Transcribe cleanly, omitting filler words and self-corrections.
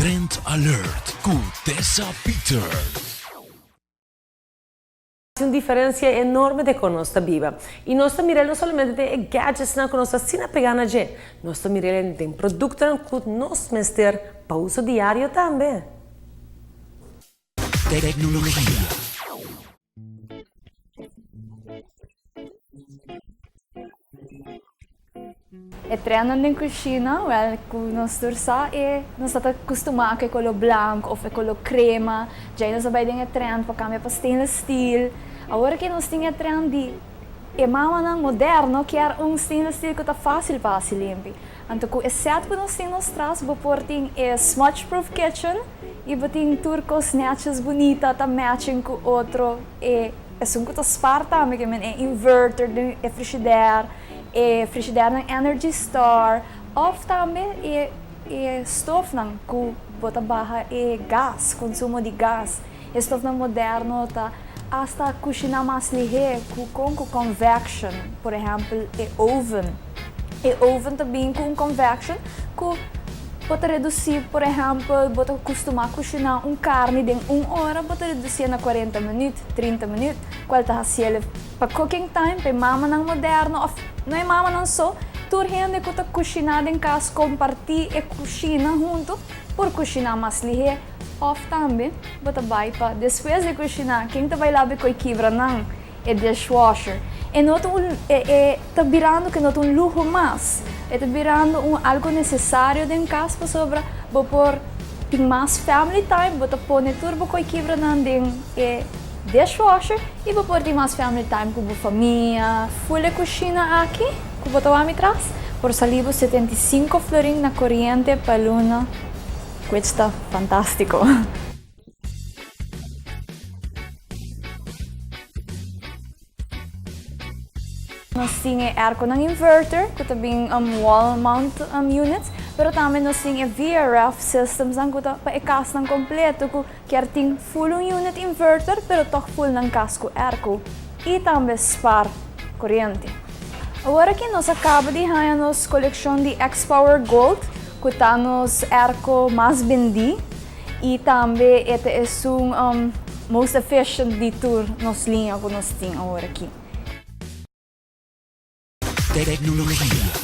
Trend Alert com Tessa Peters. Uma diferença enorme de como nós vivemos. E nós miramos não somente de gadgets que nós sina pegana de, nós miramos de produtos que nós mestre para uso diário também. Tecnologia. E treinando na cozinha, nós tursa nós estamos acostumados com o branco ou com o crema, já nós vai ter trend para cambiar para stainless steel. Agora que nós temos trend de mama moderno, que é stainless steel que está fácil para se limpar. Então, o exceto que nós temos traz, vamos ter smudge proof kitchen e vamos ter turcos snatches bonita, tá matching com outro é um que Sparta, que é inverter, é frigidaire. Frigidaire ng Energy Star, ou também stove ng que bota barra gás, consumo de gás. Stove ng moderno tá hasta cozinha mais ligeira com convection, por exemplo, oven. Oven também com convection, que pode reduzir, por exemplo, pode costumar cozinhar carne em 1 hora, pode reduzir na 40 minutos, 30 minutos, qual tá assim para cooking time, para mama ng moderno, não é mama não só, tur gente que tá cozinhando em casa, compartilhar e cozinhar junto, por cozinhar mais ligeiro, ou também, bota vai para depois de cozinhar, quem tá vai lavar com quebra não, é dishwasher. E não tá virando que não é luxo mais, tá virando algo necessário em casa para sobra, por ter mais family time, bota pôr turbo com quebra não dishwasher e vou ter mais family time com a família. Fui à cozinha aqui, que vou tomar atrás, por salivo 75 florin na corrente para luna. Questo fantástico. Nós temos aircon ng inverter, que também wall mount units, pero também nós temos VRF systems ang kuta pa ikas ng kompleto ko quer ting full unit inverter pero toch full ng casco airco e também spar corrente. Agora que nós acaba de ganhar nos coleção de X-Power Gold, que tá nos airco mais vendi e também esta é most efficient de tour nos linha que nós temos agora aqui. Tecnologia.